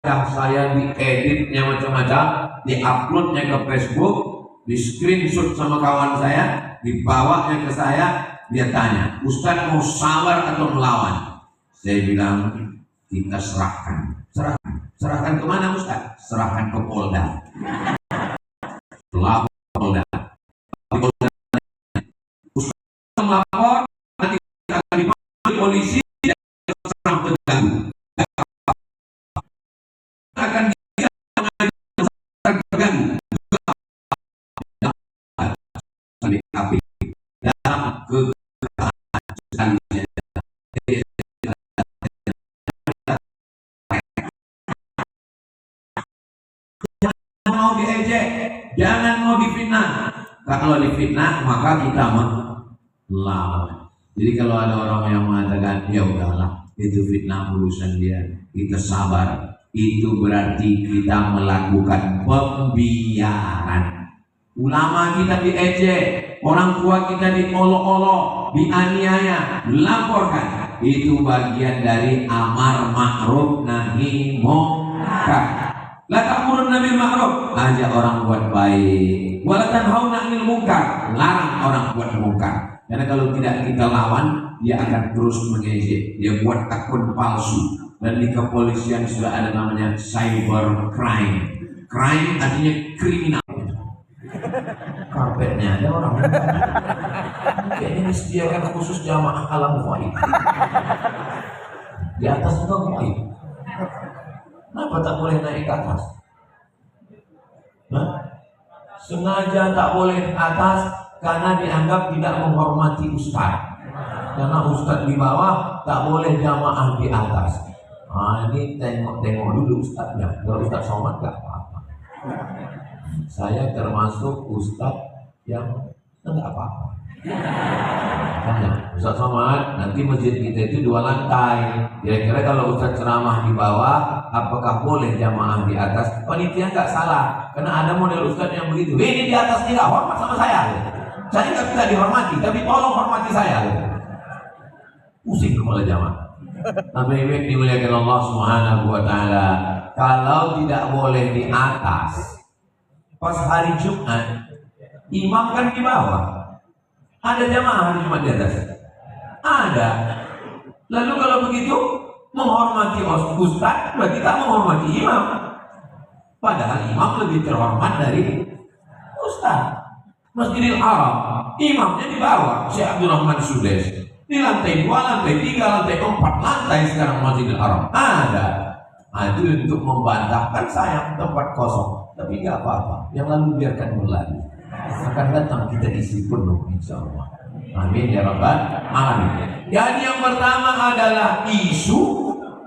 yang saya dieditnya macam-macam, diuploadnya ke Facebook, di screenshot sama kawan saya, dibawanya ke saya, dia tanya, Ustaz mau sabar atau melawan? Saya bilang, kita serahkan. Serahkan kemana Ustaz? Serahkan ke Polda. Lapor Polda. Polda. Ustaz melapor, nanti akan dipanggil polisi dan serang terganggu. Akan terganggu. Api dalam kegagalan. Jangan mau diejek, jangan mau difitnah. Kalau difitnah maka kita melawan. Jadi kalau ada orang yang mengatakan ya udahlah itu fitnah urusan dia, kita sabar. Itu berarti kita melakukan pembiaran. Ulama kita diejek, orang tua kita diolok-olok, dianiaya, laporkan. Itu bagian dari amar ma'ruf nahi munkar. La ta'muruna bil ma'ruf, ajak orang buat baik. Wa la tanhauna 'anil munkar, larang orang buat munkar. Karena kalau tidak kita lawan, dia akan terus mengejek. Dia buat akun palsu. Dan di kepolisian sudah ada namanya cyber crime. Crime artinya kriminal. Karpetnya ada orang. Kayaknya disediakan khusus jamaah alam gaib. Di atas juga gaib. Kenapa tak boleh naik ke atas? Nah, sengaja tak boleh ke atas karena dianggap tidak menghormati ustaz. Karena ustaz di bawah tak boleh jamaah di atas. Nah, ini tengok dulu ustaznya. Kalau ustaz somad gak apa-apa. Saya termasuk ustaz yang enggak apa-apa. Tanya, Ustaz Somad, nanti masjid kita itu 2 lantai. Kira-kira kalau Ustaz ceramah di bawah, apakah boleh jamaah di atas? Panitia nggak salah, karena ada model Ustaz yang begitu. Ini di atas tidak hormat sama saya. Saya nggak bisa dihormati, tapi tolong hormati saya. Pusing kepala jamaah. Tapi dimuliakan Allah Subhanahu wa Ta'ala. Kalau tidak boleh di atas, pas hari Jumat, imam kan di bawah. Ada jamaah hari Jumat di atas? Ada. Lalu kalau begitu, menghormati ustaz berarti tak menghormati imam. Padahal imam lebih terhormat dari ustaz. Masjidil Haram, imamnya di bawah, Syekh Abdul Rahman Sudes. Di lantai 2, lantai 3, lantai 4, lantai sekarang Masjidil Haram. Ada. Nah, itu untuk membantahkan sayang tempat kosong. Tapi nggak apa-apa, yang lalu biarkan berlalu. Akan datang kita isi penuh insyaallah. Amin ya rabbal alamin. Jadi yang pertama adalah isu,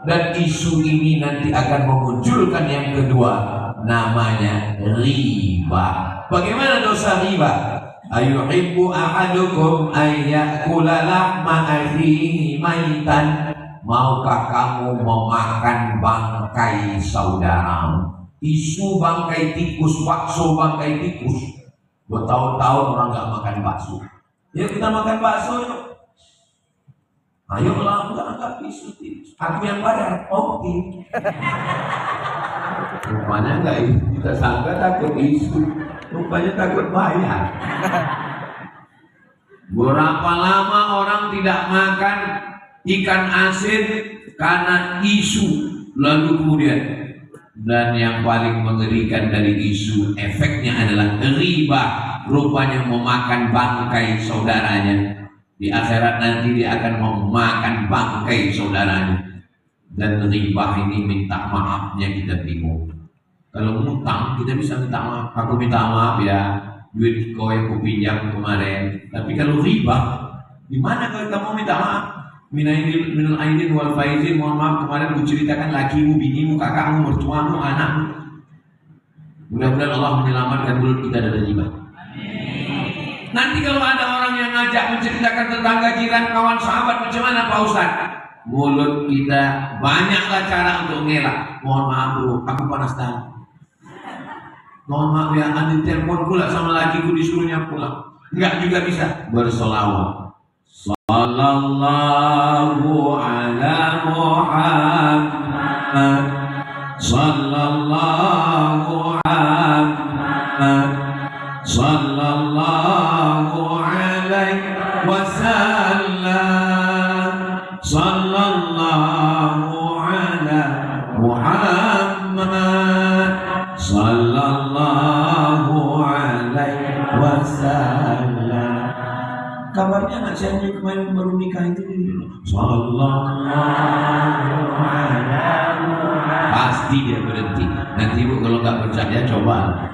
dan isu ini nanti akan memunculkan yang kedua, namanya riba. Bagaimana dosa riba? Ayuhibbu ahadukum ayyakula lahma akhihi maitan. Maukah kamu memakan bangkai saudaramu? Isu bangkai tikus, bakso bangkai tikus. Bertahun-tahun orang nggak makan bakso. Ya kita makan bakso yuk. Ayolah, kita angkat isu. Aku yang bayar, oke. Rupanya nggak isu, kita sangka takut isu. Rupanya takut bayar. Berapa lama orang tidak makan ikan asin karena isu. Lalu kemudian, dan yang paling mengerikan dari isu, efeknya adalah riba. Rupanya memakan bangkai saudaranya. Di akhirat nanti dia akan memakan bangkai saudaranya. Dan riba ini minta maafnya kita bingung. Kalau ngutang kita bisa minta maaf. Aku minta maaf ya, duit kau yang kupinjam kemarin. Tapi kalau riba, di mana kalau kamu minta maaf? Minal aidin wal faizin, mohon maaf kemarin ku ceritakan lakimu, binimu, kakakmu, mertuamu, anakmu. Mudah-mudahan Allah menyelamatkan mulut kita dari riba. Nanti kalau ada orang yang ngajak menceritakan tetangga, jiran, kawan, sahabat, macam mana Pak Ustaz? Mulut kita banyaklah cara untuk ngelak. Mohon maaf bro, aku panas tangan. Mohon maaf ya, anda telepon pula sama lakiku disuruhnya pulang. Enggak juga bisa bersolawat. Sallallahu ala Muhammad sallallahu Muhammad sallallahu alaihi wasallam sallallahu ala Muhammad sallallahu alaihi wasallam. Kabarnya anak saya yang kemarin baru nikah itu sallallahu ala pasti dia berhenti. Nanti ibu kalau nggak percaya coba.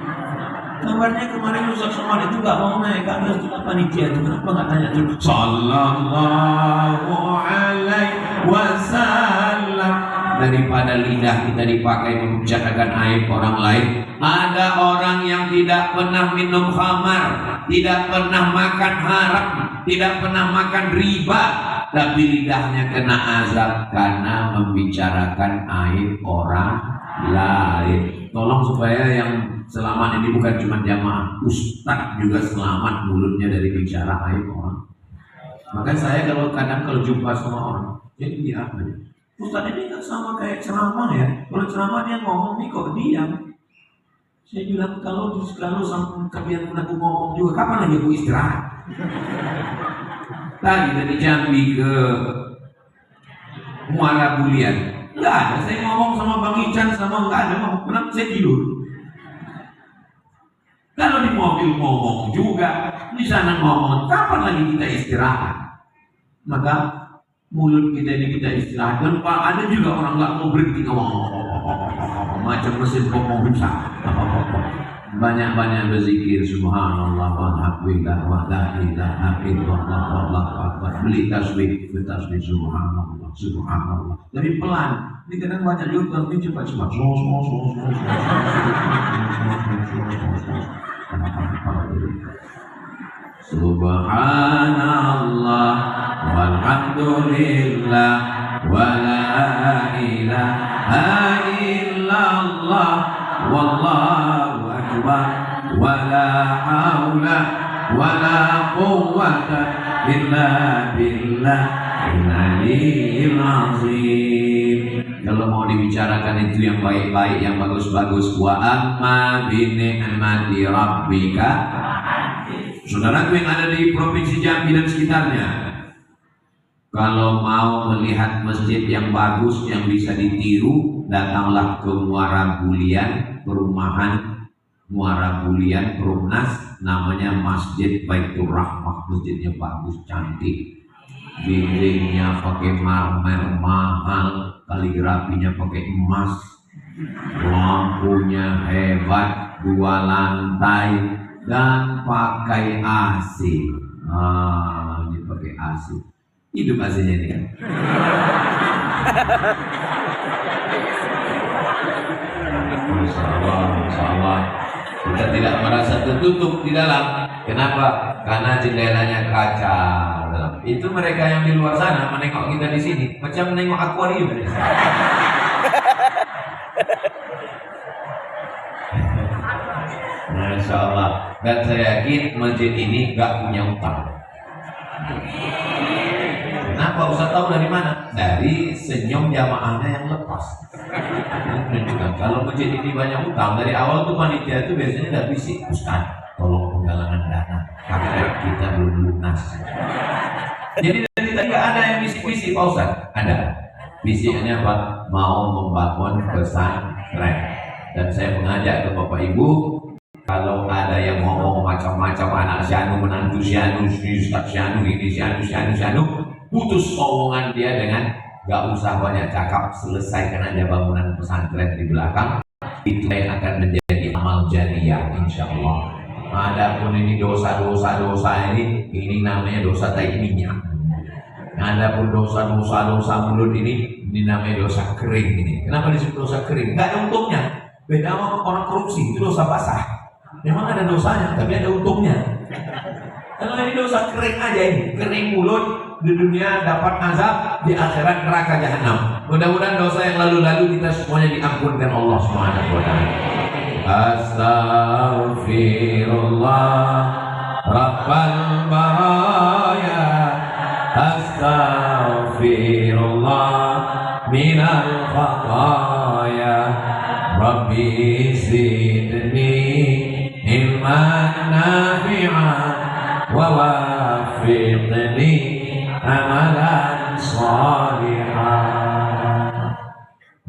Kabarnya kemarin Ustaz Somad itu nggak mau naik ke atas dengan panitia itu, kenapa nggak tanya dulu? Sallallahu alaihi wasallam. Daripada lidah kita dipakai membicarakan aib orang lain. Ada orang yang tidak pernah minum khamar, tidak pernah makan haram, tidak pernah makan riba, tapi lidahnya kena azab karena membicarakan aib orang lain. Tolong supaya yang selamat ini bukan cuma jamaah, ustaz juga selamat mulutnya dari bicara aib orang. Maka saya kalau jumpa sama orang, jadi dia apa ya? Ustaz ini kan sama kayak ceramah ya. Kalau ceramah dia ngomong nih kok diam. Saya bilang kalau sampai kalian aku ngomong juga, kapan lagi aku istirahat? Tadi dari Jambi ke Muara Bulian, nggak ada. Saya ngomong sama Bang Ican sama nggak ada. Kenapa saya tidur? Kalau di mobil ngomong juga, di sana ngomong, kapan lagi kita istirahat? Maka mulut kita ini kita istirahat. Dan ada juga orang nggak mau berhenti ngomong macam mesin pompa rusak. Banyak-banyak berzikir subhanallah walhamdulillah wa la ilaha illallah wallahu akbar. Beli tasbih subhanallah subhanallah. Tapi pelan. Ini kadang banyak juga tapi cepat-cepat. Subhanallah walhamdulillah wa la ilaha illallah wallahu akbar wa la haula wa la quwwata illa billahil aliyyil azim. Kalau mau dibicarakan itu yang baik-baik, yang bagus-bagus, wa amma bi ni'mati rabbika. Saudaraku yang ada di Provinsi Jambi dan sekitarnya, kalau mau melihat masjid yang bagus yang bisa ditiru, datanglah ke Muara Bulian, perumahan Muara Bulian, Perumnas, namanya Masjid Baitur Rahmah. Masjidnya bagus, cantik, dindingnya pakai marmer mahal, kaligrafinya pakai emas, lampunya hebat, 2 lantai, dan pakai AC. Ini pakai AC. Hidup AC-nya ini kan. Masyaallah. Kita tidak merasa tertutup di dalam. Kenapa? Karena jendelanya kaca. Itu mereka yang di luar sana menengok kita di sini macam menengok akuarium. Masya Allah. Dan saya yakin masjid ini gak punya utang. Kenapa? Ustaz tahu dari mana? Dari senyum jamaahnya yang lepas. Kalau masjid ini banyak utang, dari awal tuh panitia itu biasanya udah bisik, Ustaz tolong penggalangan dana karena kita belum lunas. Jadi dari tadi gak ada yang bisik-bisik Pak Ustaz. Ada. Bisiknya apa? Mau membangun pesantren. Dan saya mengajak ke Bapak Ibu, kalau ada yang ngomong macam-macam anak Syanu, menantu Syanu, Ustaz Syanu, ini Syanu, putus omongan dia dengan gak usah banyak cakap, selesaikan aja bangunan pesantren di belakang. Itu yang akan menjadi amal jariah insya Allah. Adapun ini dosa-dosa ini namanya dosa tai minyak. Adapun dosa mulut ini namanya dosa kering ini. Kenapa disebut dosa kering? Gak ada untungnya. Beda sama orang korupsi, itu dosa basah. Memang ada dosanya, tapi ada untungnya. Kalau ini dosa kering aja ini, kering mulut, di dunia dapat azab, di akhirat neraka jahanam. Mudah-mudahan dosa yang lalu-lalu kita semuanya diampunkan Allah Subhanahu wa taala. Astaghfirullah Rabbal baraya, astaghfirullah minal khataya. Rabbi zidni ilman nafi'an wa wafiqni amalan shalihan.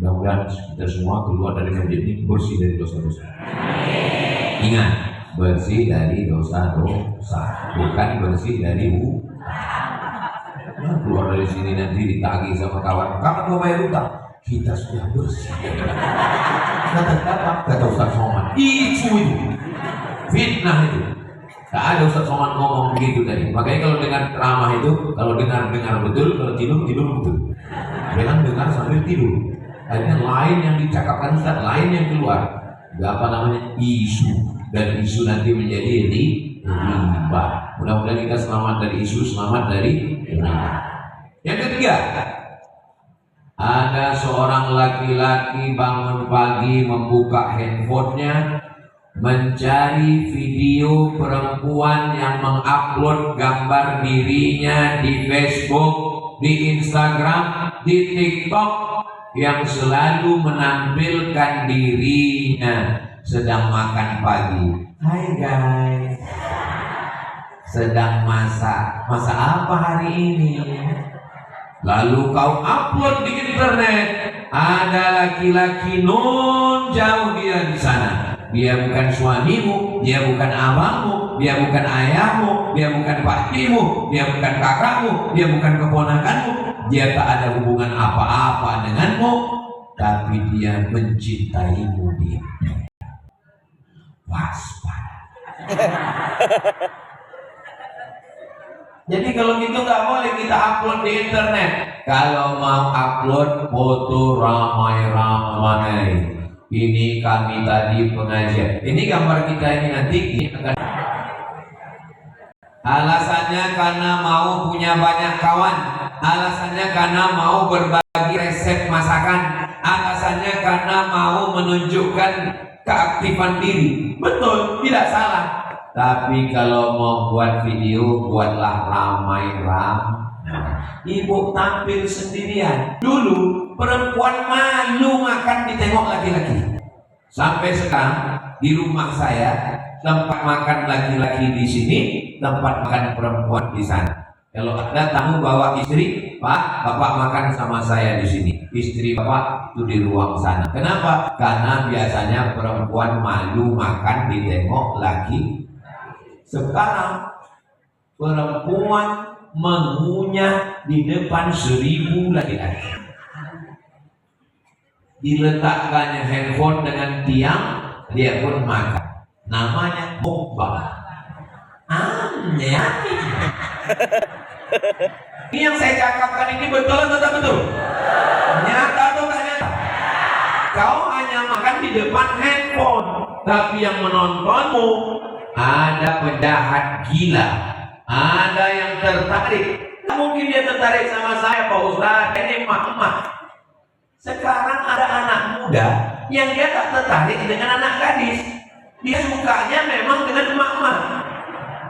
Mudah-mudahan kita semua keluar dari masjid ini bersih dari dosa-dosa. Ingat, bersih dari dosa-dosa, bukan bersih dari keluar dari sini nanti ditagih sama kawan, kamu mau bayar utang, kita sudah bersih. Kata Ustaz Somad, itu fitnah itu. Tak ada Ustaz Somad ngomong begitu tadi. Makanya kalau dengar ceramah itu, kalau dengar betul, kalau tidur betul. Jangan dengar sambil tidur. Akhirnya lain yang dicakapkan Ustaz, lain yang keluar. Apa namanya, isu, dan isu nanti menjadi riba. Mudah-mudahan kita selamat dari isu, selamat dari riba. Yang ketiga, ada seorang laki-laki bangun pagi membuka handphonenya, mencari video perempuan yang mengupload gambar dirinya di Facebook, di Instagram, di TikTok, yang selalu menampilkan dirinya sedang makan pagi. Hai guys, sedang masak apa hari ini? Lalu kau upload di internet, ada laki-laki non jauh dia di sana. Dia bukan suamimu, dia bukan abangmu, dia bukan ayahmu, dia bukan pakcimu, dia bukan kakakmu, dia bukan keponakanmu. Dia tak ada hubungan apa-apa denganmu, tapi dia mencintaimu dia. Waspada. Jadi kalau gitu nggak boleh kita upload di internet. Kalau mau upload foto ramai-ramai. Ini kami tadi pengajian. Ini gambar kita ini nanti akan. Alasannya karena mau punya banyak kawan. Alasannya karena mau berbagi resep masakan. Alasannya karena mau menunjukkan keaktifan diri. Betul, tidak salah. Tapi kalau mau buat video, buatlah ramai-ramai. Ibu tampil sendirian. Dulu perempuan malu makan ditengok laki-laki. Sampai sekarang di rumah saya tempat makan laki-laki di sini, tempat makan perempuan di sana. Kalau ada tamu bawa istri, Pak, Bapak makan sama saya di sini. Istri Bapak itu di ruang sana. Kenapa? Karena biasanya perempuan malu makan ditengok laki. Sekarang perempuan mengunyah di depan 1000 laki-laki. Diletakkannya handphone dengan tiang, dia pun makan. Namanya mukbang. Aneh. Ini yang saya cakapkan ini betul atau tidak betul? Nyata atau tidak nyata? Kau hanya makan di depan handphone, tapi yang menontonmu ada penjahat gila, ada yang tertarik. Mungkin dia tertarik sama saya, Pak Ustaz, ini emak-emak. Sekarang ada anak muda yang dia tak tertarik dengan anak gadis. Dia sukanya memang dengan emak-emak.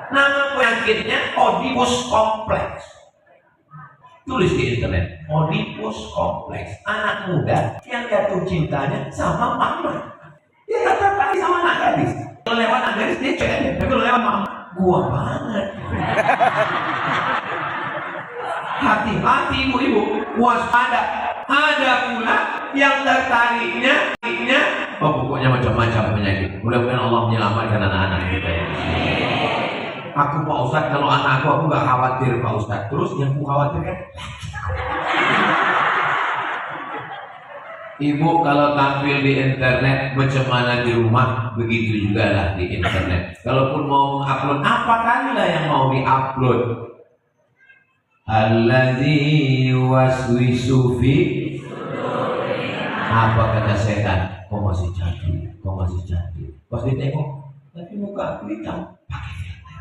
Nama penyakitnya Oedipus Complex. Tulis di internet, Oedipus Complex. Anak muda yang jatuh cintanya sama emak-emak. Dia tak tertarik sama anak gadis. Kalau lewat anak gadis dia cek, tapi kalau lewat emak-emak, gua banget. Hati-hati ibu-ibu, waspada. Ada pula yang tertariknya, pokoknya macam-macam penyakit. Mudah-mudahan Allah menyelamatkan anak-anak kita ya. Aku Pak Ustadz, kalau anakku aku gak khawatir Pak Ustadz. Terus yang aku khawatirkan, ibu kalau tampil di internet macam mana di rumah, begitu juga lah di internet. Kalaupun mau upload, apa kali lah yang mau di-upload? Allazi waswisu fi, apa kata setan? Kau masih cantik, kau masih cantik. Pas ditengok, tapi muka aku hitam, pakai filter.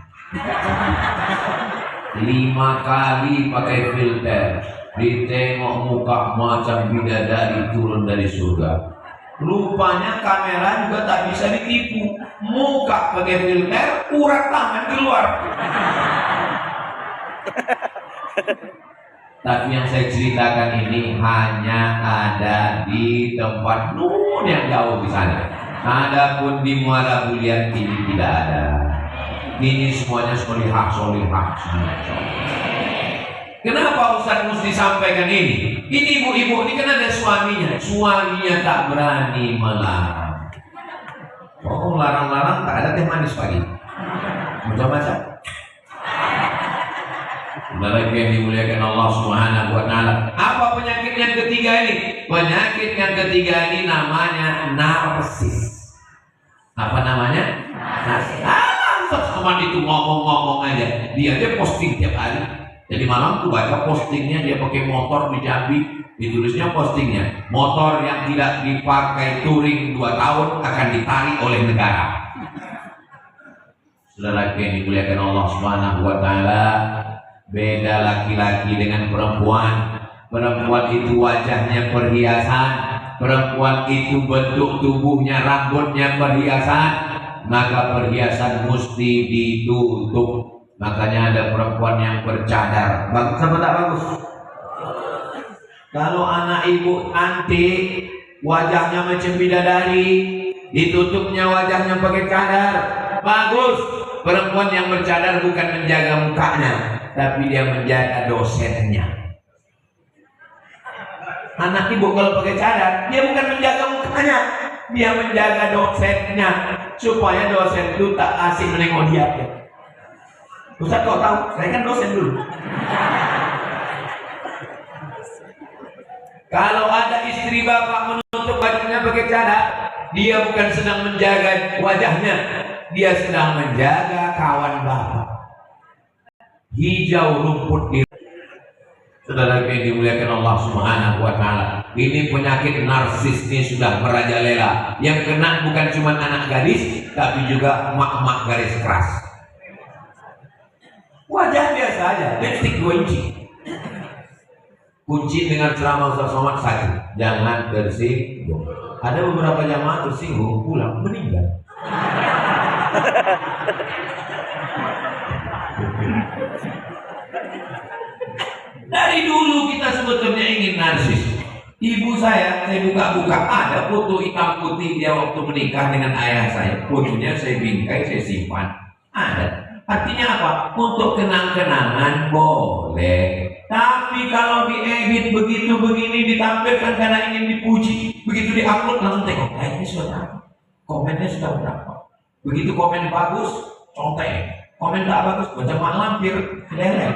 5 kali pakai filter, ditengok muka macam bidadari turun dari surga. Rupanya kamera juga tak bisa ditipu. Muka pakai filter, urat tangan keluar. Tapi yang saya ceritakan ini hanya ada di tempat yang jauh di sana. Adapun di Muara Bulian ini tidak ada. Ini semuanya solihah. Kenapa Ustaz mesti sampaikan ini? Ini ibu-ibu ini kan ada suaminya tak berani melarang. Oh, larang-larang tak ada teh manis pagi. Macam-macam. Lagi yang dimuliakan Allah Subhanahu wa Ta'ala. Apa penyakit yang ketiga ini? Penyakit yang ketiga ini namanya narsis. Apa namanya? Narsis. Teman itu ngomong aja. Dia posting tiap hari. Jadi malam tuh baca postingnya, dia pakai motor di Jambi, ditulisnya postingnya, motor yang tidak dipakai touring 2 tahun akan ditarik oleh negara. Saudara yang dimuliakan Allah Subhanahu wa Ta'ala, beda laki-laki dengan perempuan. Perempuan itu wajahnya perhiasan, perempuan itu bentuk tubuhnya, rambutnya perhiasan, maka perhiasan mesti ditutup. Makanya ada perempuan yang bercadar. Bagus apa tak bagus? Kalau anak ibu nanti wajahnya macam bidadari, ditutupnya wajahnya pakai cadar, bagus. Perempuan yang bercadar bukan menjaga mukanya, tapi dia menjaga dosennya. Anak ibu kalau pakai cadar, dia bukan menjaga mukanya, dia menjaga dosennya, supaya dosen itu tak asik menengok dia. Ustaz kau tahu, saya kan dosen dulu. Kalau ada istri bapak menutup bajunya pakai cadar, dia bukan sedang menjaga wajahnya, dia sedang menjaga kawan bapak. Hijau rumput di. Saudara yang dimuliakan Allah Subhanahu wa Ta'ala, ini penyakit narsis ini sudah merajalela. Yang kena bukan cuma anak gadis, tapi juga emak-emak garis keras. Wajah biasa aja, lipstick 2 inci. Kunci dengan ceramah Ustaz Somad sakit, jangan tersinggung. Ada beberapa jamaah tersinggung, pulang meninggal. Dari dulu kita sebetulnya ingin narsis. Ibu saya buka-buka, ada foto hitam putih dia waktu menikah dengan ayah saya. Fotonya saya bingkai, saya simpan. Ada. Artinya apa? Untuk kenang-kenangan boleh. Tapi kalau diedit begitu begini ditampilkan karena ingin dipuji, begitu diupload langsung tengok, like-nya sudah berapa, komennya sudah berapa. Begitu komen bagus, contek. Komen tak bagus, macam mak lampir, lelek.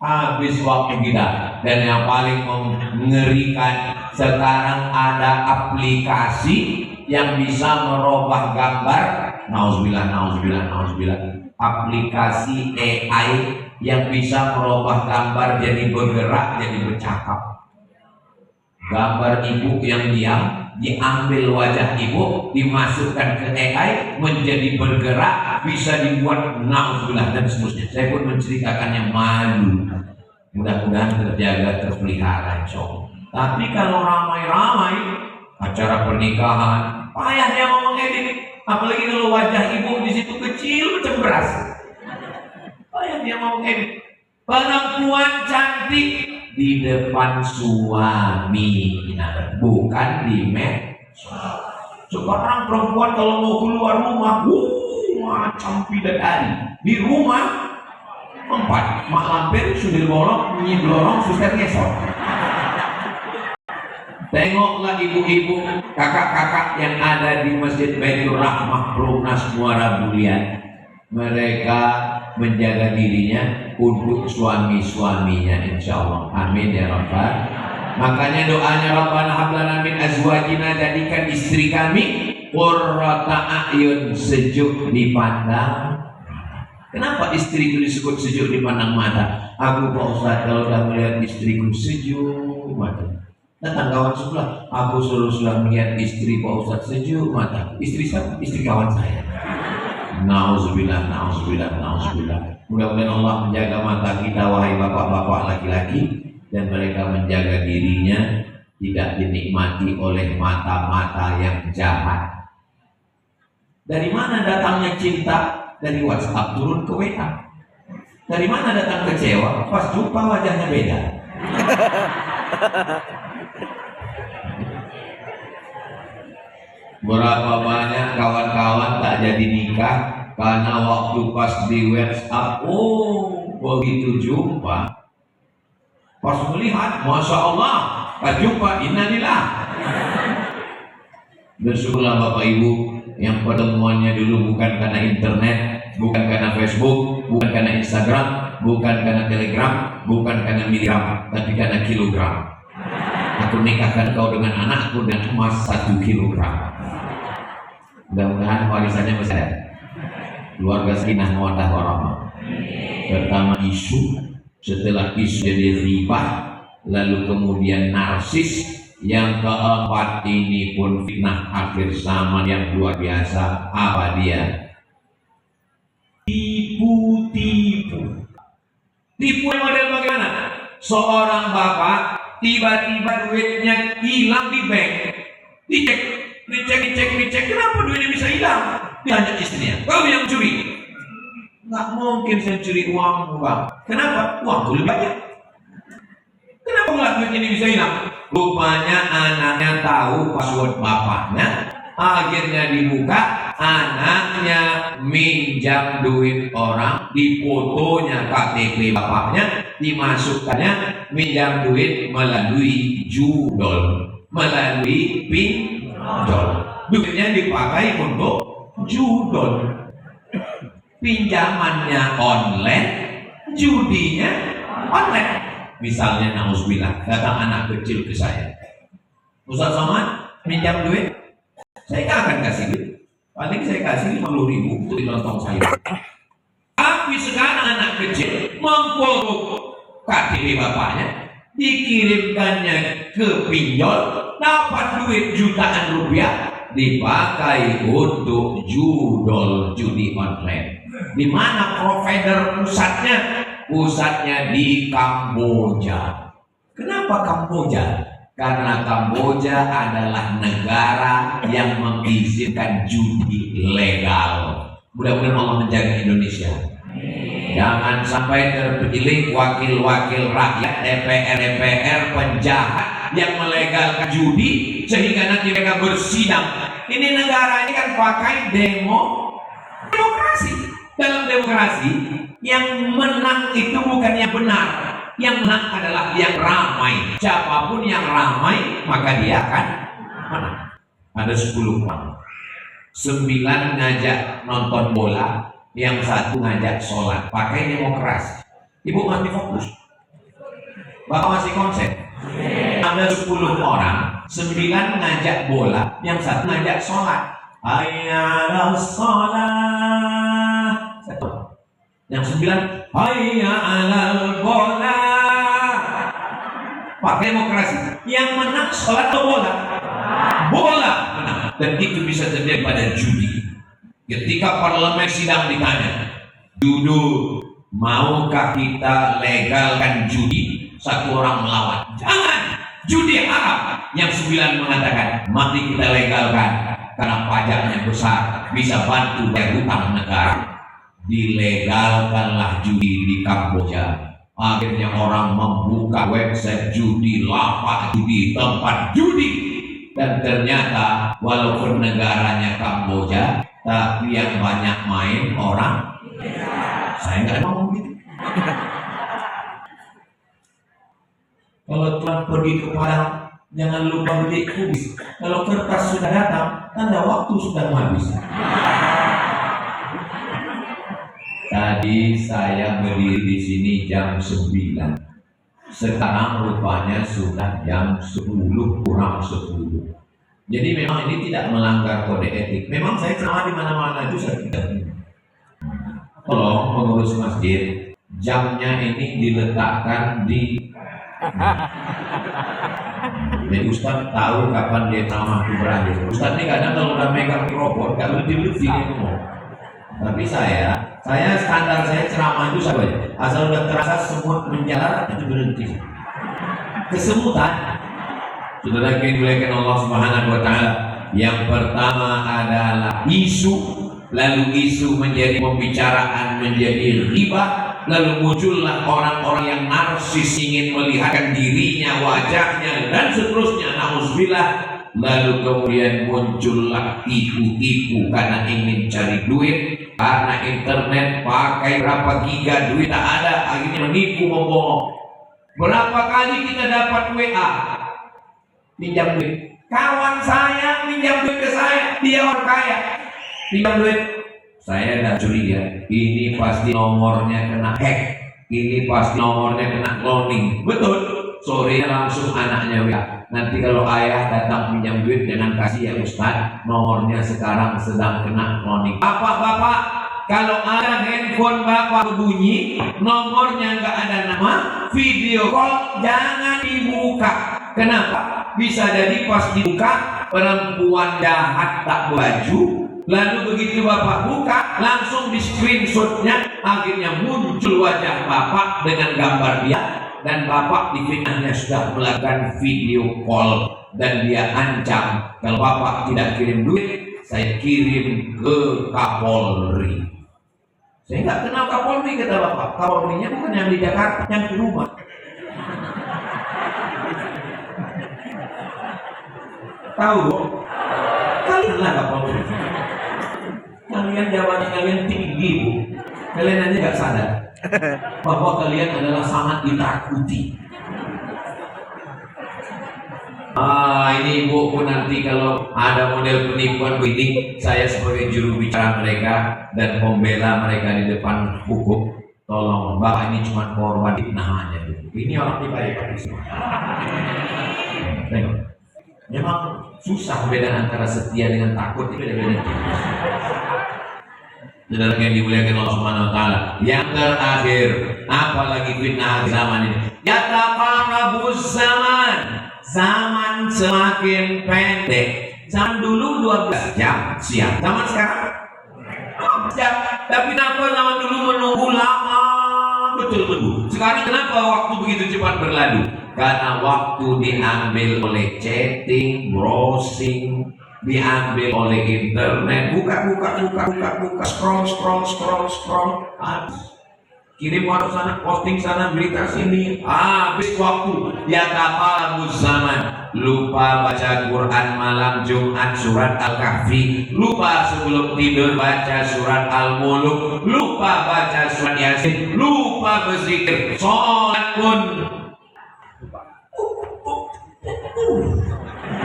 Habis waktu kita. Dan yang paling mengerikan, sekarang ada aplikasi yang bisa merubah gambar. Nauzubillah. Aplikasi AI yang bisa merubah gambar jadi bergerak, jadi bercakap. Gambar ibu yang diam, diambil wajah ibu, dimasukkan ke AI, menjadi bergerak, bisa dibuat nauzubillah dan seterusnya. Saya pun menceritakannya malu. Mudah-mudahan terjaga, terpelihara, insya. Tapi kalau ramai-ramai acara pernikahan, payah dia mau mengedit. Apalagi kalau wajah ibu di situ kecil macam beras. Payah dia mau mengedit. Perempuan cantik di depan suami, bukan di medsos. Sekarang perempuan kalau mau keluar rumah, macam bidadari. Di rumah 4, mak lampir, sudil bolong, bunyi blorong, suster ngesot. Tengoklah ibu-ibu, kakak-kakak yang ada di Masjid Baitur Rahmah Perumnas Muara Bulian. Mereka menjaga dirinya untuk suami-suaminya, insya Allah. Amin ya Rabbal. Makanya doanya Rabbana hablana min azwajina, jadikan istri kami qurrata a'yun, sejuk dipandang. Kenapa istri itu disebut sejuk dipandang mata? Aku Pak Ustaz kalau udah melihat istriku sejuk mata. Datang kawan sebelah, aku sudah melihat istri Pak Ustaz sejuk mata. Istri siapa? Istri kawan saya. Nauzubillah. Mudah-mudahan Allah menjaga mata kita, wahai bapak-bapak laki-laki, dan mereka menjaga dirinya tidak dinikmati oleh mata-mata yang jahat. Dari mana datangnya cinta? Dari WhatsApp turun ke WA. Dari mana datang kecewa? Pas jumpa wajahnya beda. Berapa banyak kawan-kawan tak jadi nikah karena waktu pas di WhatsApp, oh begitu jumpa, pas melihat, masya Allah, pas jumpa, innalillah. Bersyukurlah Bapak Ibu yang pertemuannya dulu bukan karena internet, bukan karena Facebook, bukan karena Instagram, bukan karena Telegram, bukan karena miligram, tapi karena kilogram. Aku nikahkan kau dengan anakku dengan emas 1 kilogram. Mudah-mudahan warisannya masih ada. Keluarga sakinah mawaddah warahmah. Pertama isu, setelah isu jadi riba, lalu kemudian narsis, yang keempat ini pun fitnah akhir zaman yang luar biasa. Apa dia? Tipu-tipu. Tipu yang model bagaimana? Seorang bapak tiba-tiba duitnya hilang di bank. Dicek, kenapa duitnya bisa hilang? Ditanya istrinya, kau yang curi? Nggak mungkin saya curi uang, Bang. Kenapa? Uangku lebih banyak. Kenapa nggak duit ini bisa hilang? Rupanya anaknya tahu password bapaknya, akhirnya dibuka, anaknya minjam duit orang, difotonya KTP bapaknya, dimasukkannya, minjam duit melalui judol, melalui pinjol. Duitnya dipakai untuk judol. Pinjamannya online, judinya online. Misalnya nauzubillah, datang anak kecil ke saya, Ustaz Somad minjam duit, saya nggak akan kasih duit, paling saya kasih 50.000 untuk di lontong sayur. Tapi sekarang anak kecil memfoto KTP bapaknya, dikirimkannya ke pinjol, dapat duit jutaan rupiah, dipakai untuk judol judi online. Di mana provider pusatnya? Pusatnya di Kamboja. Kenapa Kamboja? Karena Kamboja adalah negara yang mengizinkan judi legal. Mudah-mudahan Allah menjaga Indonesia. Jangan sampai terpilih wakil-wakil rakyat, DPR penjahat yang melegalkan judi sehingga nanti mereka bersidang. Ini negara ini kan pakai demokrasi. Dalam demokrasi, yang menang itu bukan yang benar, yang menang adalah yang ramai. Siapapun yang ramai, maka dia akan menang. Ada 10 orang, 9 ngajak nonton bola, yang 1 ngajak sholat. Pakai demokrasi. Ibu masih fokus? Bapak masih konsen? Ada 10 orang, 9 ngajak bola, yang 1 ngajak sholat. Hayya 'alas sholat. Yang 9, hayya 'alal bola. Pakai demokrasi. Yang menang sholat atau bola? Bola menang. Dan itu bisa terjadi pada judi. Ketika parlemen sidang ditanya, judul, maukah kita legalkan judi? 1 orang melawan, jangan, judi haram. Yang 9 mengatakan, mari kita legalkan karena pajaknya besar, bisa bantu bayar hutang negara. Dilegalkanlah judi di Kamboja. Akhirnya orang membuka website judi, lapak judi, tempat judi. Dan ternyata walaupun negaranya Kamboja, tapi yang banyak main orang. Saya nggak ngomong gitu. Kalau Tuhan pergi ke Padang, jangan lupa beli kubis. Kalau kertas sudah datang, tanda waktu sudah habis. Tadi saya berdiri di sini jam 9. Sekarang rupanya sudah jam 10 kurang 10. Jadi memang ini tidak melanggar kode etik. Memang saya ceramah di mana-mana itu saya tidak. Tolong pengurus masjid, jamnya ini diletakkan di. Jadi Ustaz tahu kapan dia ceramah itu berakhir. Ustaz ini kadang kalau udah megang mikrofon, gak berhenti dia ngomong. Tapi saya standar saya ceramah itu saja. Asal udah terasa semut menjalar itu berhenti. Kesemutan. Saudara yang dimuliakan Allah Subhanahu wa taala, yang pertama adalah isu, lalu isu menjadi pembicaraan, menjadi riba, lalu muncullah orang-orang yang narsis, ingin melihatkan dirinya, wajahnya, dan seterusnya, na'udzubillah. Lalu kemudian muncullah tipu-tipu karena ingin cari duit, karena internet, pakai berapa giga duit tak ada, akhirnya menipu, membohong. Berapa kali kita dapat WA, pinjam duit, kawan saya pinjam duit ke saya, dia orang kaya, pinjam duit. Saya dah curiga, ini pasti nomornya kena hack, ini pasti nomornya kena cloning. Betul, sore langsung anaknya WA, nanti kalau ayah datang pinjam duit jangan kasih ya Ustaz, nomornya sekarang sedang kena cloning. Bapak-bapak, kalau ada handphone bapak berbunyi, nomornya nggak ada nama, video call jangan dibuka. Kenapa? Bisa jadi pas dibuka perempuan jahat tak baju, lalu begitu bapak buka langsung di screenshotnya, akhirnya muncul wajah bapak dengan gambar dia, dan bapak difitnahnya sudah melakukan video call, dan dia ancam kalau bapak tidak kirim duit saya kirim ke Kapolri. Saya nggak kenal Kapolri, kata bapak. Kapolrinya bukan yang di Jakarta, yang di rumah. Tahu? Kalian lah Kapolri. Kalian jabatan kalian tinggi, Bu. Kalian aja nggak sadar bahwa kalian adalah sangat ditakuti. Ini ibu pun nanti kalau ada model penipuan begini, saya sebagai juru bicara mereka dan pembela mereka di depan hukum, tolong bapak ini cuma korban fitnah aja. Ini orang baik-baik semua. Memang susah beda antara setia dengan takut, itu beda-beda. Saudara yang dimuliakan Allah Subhanahu wa taala. Yang terakhir, apalagi fitnah zaman ini. Yataqarabuz zaman. Zaman semakin pendek. Zaman dulu 12 jam siang. Zaman sekarang jam. Tapi kenapa zaman dulu menunggu lama betul-betul. Sekarang kenapa waktu begitu cepat berlalu? Karena waktu diambil oleh chatting, browsing, diambil oleh internet, buka, scroll, kirim WhatsApp sana, posting sana, berita sini, habis waktu. Yataqarabuz zaman, lupa baca Quran malam Jumat surat Al-Kahfi, lupa sebelum tidur baca surat Al-Muluk, lupa baca surat Yasin, lupa berzikir, sholat pun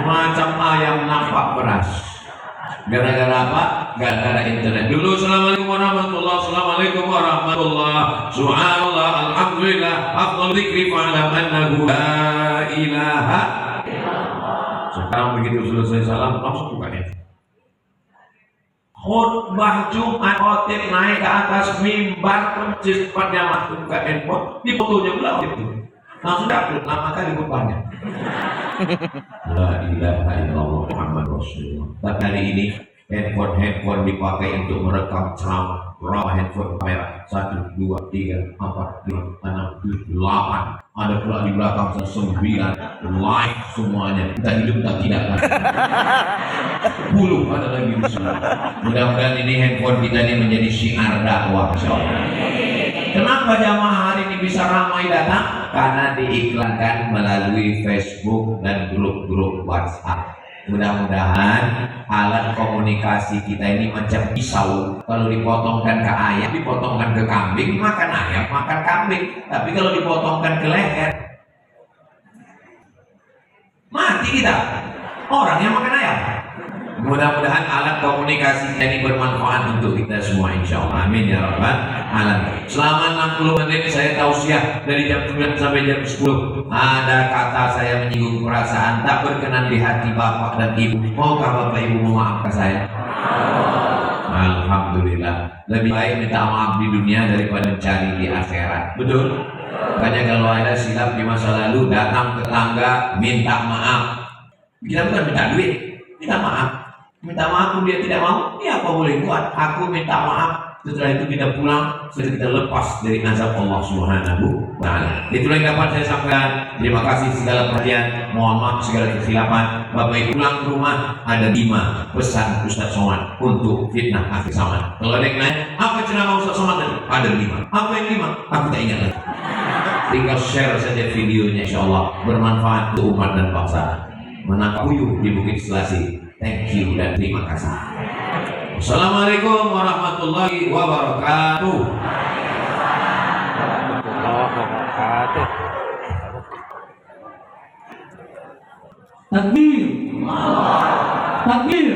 macam ayam nampak beras. Gara-gara apa? Gara-gara internet. Dulu assalamualaikum warahmatullah, subhanallah, alhamdulillah, afdal dzikri fa'lam annahu la ilaha illallah. Sekarang begitu selesai salam langsung buka handphone. Khutbah Jumat, khotib naik ke atas mimbar masjid pada buka handphone, di fotonya belah itu. Langsung upload lama kali rupanya. La ilaha illallah Muhammad Rasulullah. Tapi hari ini handphone dipakai untuk merekam ceramah. Berapa handphone kamera? 1, 2, 3, 4, 5, 6, 7, 8. Ada pula di belakang 9 live semuanya. Kita hidup tak tidak kan? 10 ada lagi di sana. Mudah-mudahan ini handphone kita ini menjadi syiar dakwah insyaallah. Kenapa jamaah hari ini bisa ramai datang? Karena diiklankan melalui Facebook dan grup-grup WhatsApp. Mudah-mudahan alat komunikasi kita ini macam pisau. Kalau dipotongkan ke ayam, dipotongkan ke kambing, makan ayam, makan kambing. Tapi kalau dipotongkan ke leher, mati kita. Orang yang makan ayam. Mudah-mudahan alat komunikasi ini bermanfaat untuk kita semua insyaallah. Amin ya rabbal alamin. Selama 60 menit saya tausiah dari jam 9 sampai jam 10. Ada kata saya menyinggung perasaan tak berkenan di hati bapak dan ibu. Maukah bapak ibu memaafkan saya? Alhamdulillah. Lebih baik minta maaf di dunia daripada mencari di akhirat. Betul? Makanya kalau ada silap di masa lalu, datang ke tetangga minta maaf. Kita bukan minta duit, minta maaf. Minta maaf pun dia tidak mau, ya apa boleh buat? Aku minta maaf setelah itu kita pulang, setelah kita lepas dari azab Allah Subhanahu wa Ta'ala. Itulah yang dapat saya sampaikan. Terima kasih segala perhatian, mohon maaf segala kesilapan. Bapak Ibu pulang ke rumah, ada 5 pesan Ustaz Somad untuk fitnah akhir zaman. Kalau ada yang nanya, apa ceramah Ustaz Somad tadi? Ada 5. Apa yang 5? Aku tak ingat lagi. Tinggal share saja videonya, insya Allah bermanfaat untuk umat dan bangsa. Menakuyuh di Bukit Selasi. Thank you dan terima kasih. Assalamualaikum warahmatullahi wabarakatuh. Takbir. Takbir.